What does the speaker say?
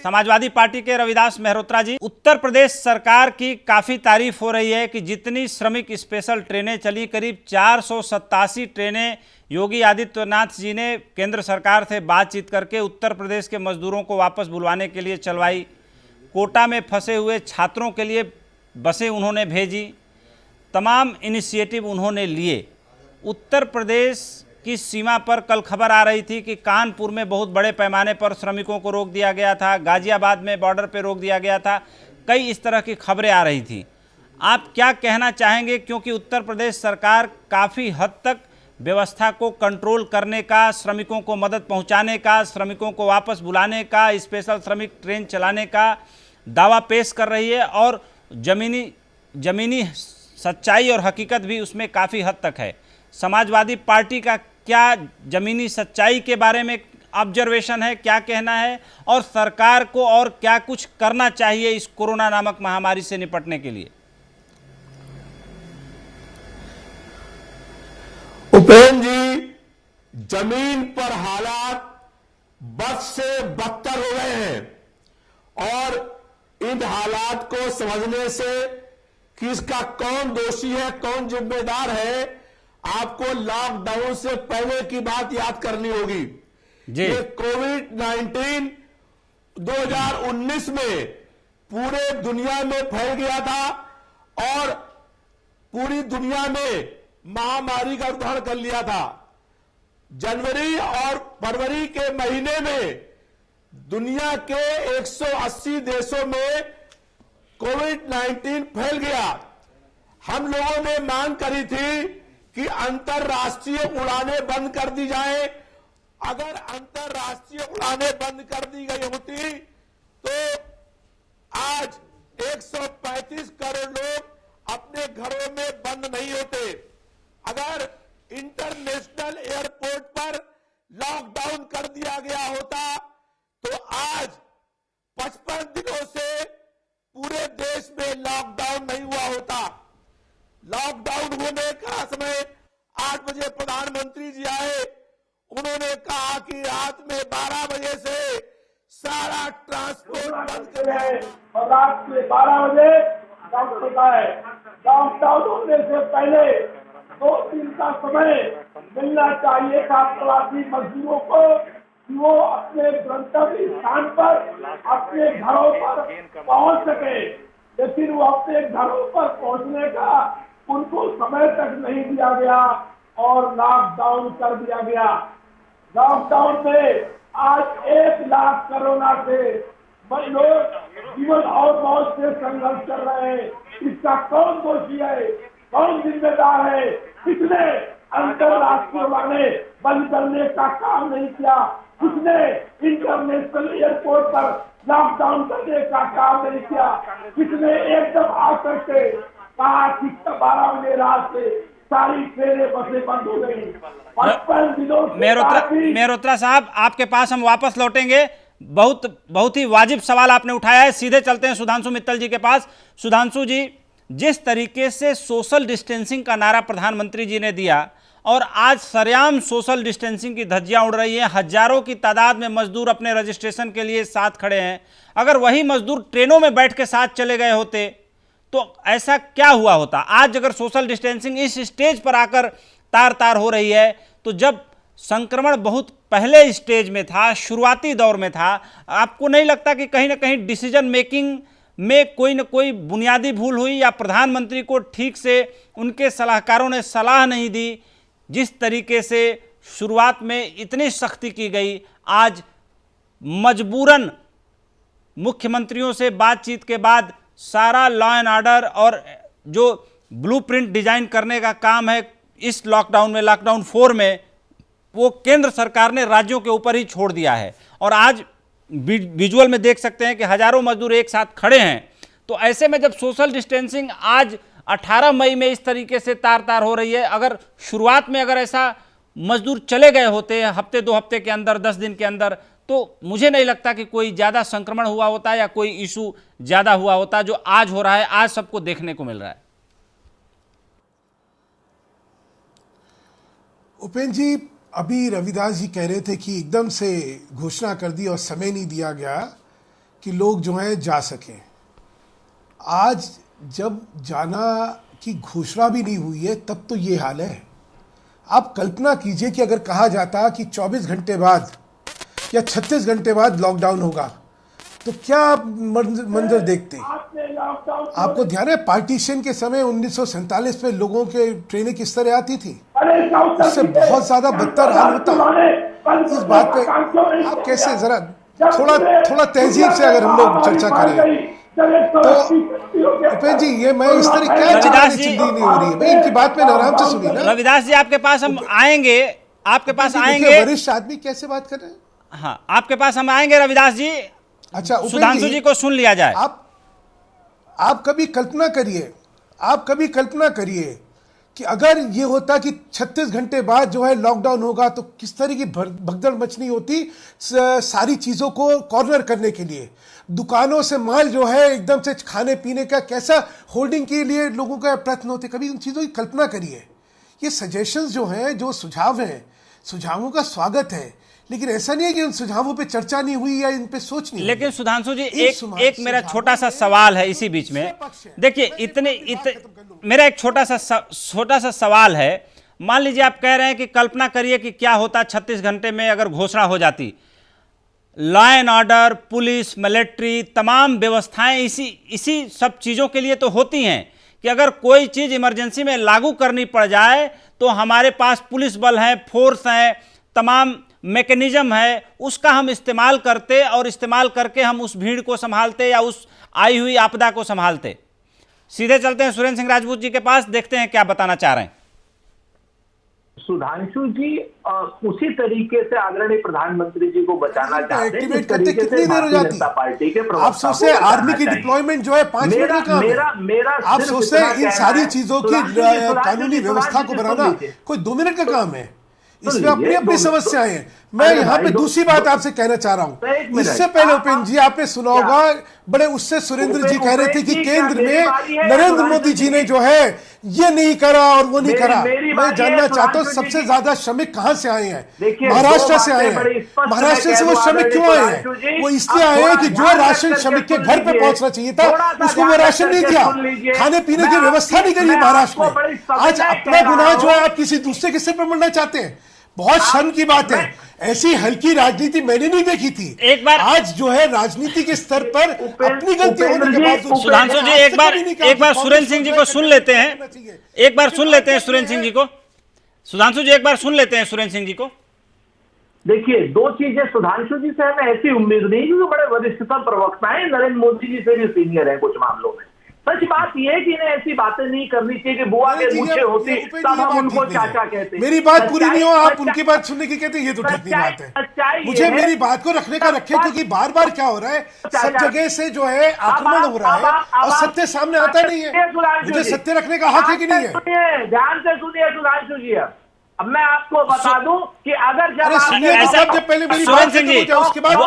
Samajwadi party के रविदास मेहरोत्रा जी, उत्तर प्रदेश सरकार की काफी तारीफ हो रही है कि जितनी श्रमिक स्पेशल ट्रेनें चली, करीब 487 ट्रेनें योगी आदित्यनाथ जी ने केंद्र सरकार से बातचीत करके उत्तर प्रदेश के मजदूरों को वापस बुलवाने के लिए चलवाई। कोटा में फंसे हुए छात्रों के लिए बसें उन्होंने भेजी। तमाम इनिशिएटिव उन्होंने लिए। उत्तर प्रदेश की सीमा पर कल खबर आ रही थी कि कानपुर में बहुत बड़े पैमाने पर श्रमिकों को रोक दिया गया था, गाजियाबाद में बॉर्डर पर रोक दिया गया था, कई इस तरह की खबरें आ रही थी। आप क्या कहना चाहेंगे, क्योंकि उत्तर प्रदेश सरकार काफ़ी हद तक व्यवस्था को कंट्रोल करने का, श्रमिकों को मदद पहुंचाने का, श्रमिकों को वापस बुलाने का, स्पेशल श्रमिक ट्रेन चलाने का दावा पेश कर रही है और ज़मीनी सच्चाई और हकीकत भी उसमें काफ़ी हद तक है। समाजवादी पार्टी का क्या ज़मीनी सच्चाई के बारे में ऑब्जर्वेशन है, क्या कहना है, और सरकार को और क्या कुछ करना चाहिए इस कोरोना नामक महामारी से निपटने के लिए? उपेंद्र जी, जमीन पर हालात बद से बदतर हो गए हैं और इन हालात को समझने से कि इसका कौन दोषी है, कौन जिम्मेदार है, आपको लॉकडाउन से पहले की बात याद करनी होगी। ये कोविड-19 2019 में पूरे दुनिया में फैल गया था और पूरी दुनिया में महामारी का उदाहरण कर लिया था। जनवरी और फरवरी के महीने में दुनिया के 180 देशों में कोविड-19 फैल गया। हम लोगों ने मांग करी थी कि अंतरराष्ट्रीय उड़ानें बंद कर दी जाए। अगर अंतरराष्ट्रीय उड़ानें बंद कर दी गई होती तो आज 135 करोड़ लोग अपने घरों में बंद नहीं होते। अगर इंटरनेशनल एयरपोर्ट पर लॉकडाउन कर दिया गया होता तो आज 55 दिनों से पूरे देश में लॉकडाउन नहीं हुआ होता। लॉकडाउन होने का समय 8 बजे प्रधानमंत्री जी आए, उन्होंने कहा कि रात में 12 बजे से सारा ट्रांसपोर्ट बंद कर दिया और रात के 12 बजे लॉकडाउन होता है। लॉकडाउन होने से पहले 2 दिन का समय मिलना चाहिए था प्रवासी मजदूरों को कि वो अपने गंतव्य स्थान पर अपने घरों पर पहुंच सके, लेकिन वो अपने घरों पर पहुंचने का उनको समय तक नहीं दिया गया और लॉकडाउन कर दिया गया। लॉकडाउन में आज 1 लाख कोरोना से लोग जीवन और मौत से संघर्ष कर रहे हैं। इसका कौन दोषी है, कौन जिम्मेदार है? किसने अंतरराष्ट्रीय उड़ानें बंद करने का काम नहीं किया? किसने इंटरनेशनल एयरपोर्ट पर लॉकडाउन करने का काम नहीं किया? किसने एकदम आकर के कहा कि 12 बजे रात से सारी ट्रेनें बसें बंद हो गई? 55 दिनों मेहरोत्रा साहब, आपके पास हम वापस लौटेंगे। बहुत ही वाजिब सवाल आपने उठाया है। सीधे चलते हैं सुधांशु मित्तल जी के पास। सुधांशु जी, जिस तरीके से सोशल डिस्टेंसिंग का नारा प्रधानमंत्री जी ने दिया और आज सरेआम सोशल डिस्टेंसिंग की धज्जियां उड़ रही हैं, हजारों की तादाद में मजदूर अपने रजिस्ट्रेशन के लिए साथ खड़े हैं। अगर वही मजदूर ट्रेनों में बैठ के साथ चले गए होते तो ऐसा क्या हुआ होता? आज अगर सोशल डिस्टेंसिंग इस स्टेज पर आकर तार तार हो रही है, तो जब संक्रमण बहुत पहले स्टेज में था, शुरुआती दौर में था, आपको नहीं लगता कि कहीं ना कहीं डिसीजन मेकिंग में कोई न कोई बुनियादी भूल हुई, या प्रधानमंत्री को ठीक से उनके सलाहकारों ने सलाह नहीं दी? जिस तरीके से शुरुआत में इतनी सख्ती की गई, आज मजबूरन मुख्यमंत्रियों से बातचीत के बाद सारा लॉ एंड ऑर्डर और जो ब्लूप्रिंट डिजाइन करने का काम है इस लॉकडाउन में, लॉकडाउन 4 में, वो केंद्र सरकार ने राज्यों के ऊपर ही छोड़ दिया है। और आज विजुअल में देख सकते हैं कि हजारों मजदूर एक साथ खड़े हैं। तो ऐसे में जब सोशल डिस्टेंसिंग आज 18 मई में इस तरीके से तार तार हो रही है, अगर शुरुआत में अगर ऐसा मजदूर चले गए होते हफ्ते 2 हफ्ते के अंदर, 10 दिन के अंदर, तो मुझे नहीं लगता कि कोई ज़्यादा संक्रमण हुआ होता या कोई इशू ज़्यादा हुआ होता जो आज हो रहा है, आज सबको देखने को मिल रहा है। उपेंद्र जी, अभी रविदास जी कह रहे थे कि एकदम से घोषणा कर दी और समय नहीं दिया गया कि लोग जो हैं जा सकें। आज जब जाना की घोषणा भी नहीं हुई है तब तो ये हाल है। आप कल्पना कीजिए कि अगर कहा जाता कि 24 घंटे बाद या 36 घंटे बाद लॉकडाउन होगा तो क्या आप मंजर देखते। आपको ध्यान है पार्टीशन के समय 1947 में लोगों के ट्रेनें किस तरह आती थी, उससे बहुत ज्यादा बदतर हाल होता। इस बात पे आप कैसे, जरा थोड़ा तहजीब से अगर हम लोग चर्चा करें तो उपेंद्र जी, ये मैं इस तरह क्या चिल्लाने नहीं हो रही है, मैं इनकी बात पे आराम से सुनिए ना। रविदास जी आपके पास हम आएंगे, आपके पास आएंगे। वरिष्ठ आदमी कैसे बात कर रहे हैं। हाँ, आपके पास हम आएंगे रविदास जी। अच्छा, सुधांशु जी को सुन लिया जाए। आप कभी कल्पना करिए कि अगर ये होता कि 36 घंटे बाद जो है लॉकडाउन होगा तो किस तरह की भगदड़ मचनी होती सारी चीजों को कॉर्नर करने के लिए। दुकानों से माल जो है एकदम से खाने पीने का कैसा होल्डिंग के लिए लोगों का प्रयत्न होते। कभी उन चीजों की कल्पना करिए। ये सजेशंस जो हैं, जो सुझाव हैं, सुझावों का स्वागत है, लेकिन ऐसा नहीं है कि उन सुझावों पे चर्चा नहीं हुई या इन पे सोच नहीं। लेकिन सुधांशु जी एक मेरा छोटा सा सवाल है इसी बीच में। देखिए मेरा एक छोटा सा सवाल है। मान लीजिए आप कह रहे हैं कि कल्पना करिए कि क्या होता 36 घंटे में अगर घोषणा हो जाती। Law and order, police, military, तमाम व्यवस्थाएं इसी सब चीजों के लिए तो होती हैं कि अगर कोई चीज इमरजेंसी में लागू करनी पड़ जाए तो हमारे पास पुलिस बल है, फोर्स है, तमाम मैकेनिज्म है, उसका हम इस्तेमाल करते और इस्तेमाल करके हम उस भीड़ को संभालते या उस आई हुई आपदा को संभालते। सीधे चलते हैं सुरेंद्र सिंह राजपूत जी के पास, देखते हैं क्या बताना चाह रहे हैं। सुधांशु जी उसी तरीके से आदरणीय प्रधानमंत्री जी को बचाना चाहते हैं। एक्टिवेट करते कितनी देर हो जाती है? पार्टी के आप सोचते हैं आर्मी की डिप्लॉयमेंट जो है 5 मिनट का काम है। आप सोचते हैं इन सारी चीजों की कानूनी व्यवस्था को बनाना कोई 2 मिनट का काम है? इसमें अपनी अपनी समस्याएं हैं। मैं यहाँ पे दूसरी बात आपसे कहना चाह रहा हूँ। इससे पहले उपेंद्र जी आपने सुना होगा, बड़े उससे सुरेंद्र जी कह रहे थे कि केंद्र में नरेंद्र मोदी जी ने जो है ये नहीं करा और वो नहीं करा। मैं जानना चाहता हूँ सबसे ज्यादा श्रमिक कहाँ से आए हैं? महाराष्ट्र से आए हैं। महाराष्ट्र से वो श्रमिक क्यों आए हैं? वो इसलिए आए हैं कि जो राशन श्रमिक के घर पे पहुंचना चाहिए था उसको वो राशन नहीं दिया, खाने पीने की व्यवस्था नहीं करी महाराष्ट्र में। आज अपना गुनाह जो है आप किसी दूसरे के सिर पर मढ़ना चाहते हैं। बहुत शर्म की बात है। ऐसी हल्की राजनीति मैंने नहीं देखी थी। एक बार आज जो है राजनीति के स्तर पर अपनी गलती होने के बावजूद सुधांशु जी एक बार सुरेंद्र सिंह जी को सुन लेते हैं। एक बार सुन लेते हैं सुरेंद्र सिंह जी को। सुधांशु जी एक बार सुन लेते हैं सुरेंद्र सिंह जी को। देखिए, 2 चीजें सुधांशु जी से हमें ऐसी उम्मीद नहीं, क्योंकि बड़े वरिष्ठतम प्रवक्ता है, नरेंद्र मोदी जी से भी सीनियर है कुछ मामलों में। सच बात यह है कि इन्हें ऐसी बातें नहीं करनी चाहिए कि बुआ के मूछे होती तब हम उनको चाचा कहते। मेरी बात पूरी नहीं हो, आप उनकी बात सुनने की कहते हैं, ये तो ठीक नहीं बात है। मुझे मेरी बात को रखने का रखे, क्योंकि बार बार क्या हो रहा है, सब जगह से जो है आक्रमण हो रहा है और सत्य सामने आता नहीं है। मुझे सत्य रखने का हक है कि नहीं है? ध्यान से सुनिए सुधांशु जी। अब मैं आपको बता दूं कि अगर जब पहले मेरी बात उसके बाद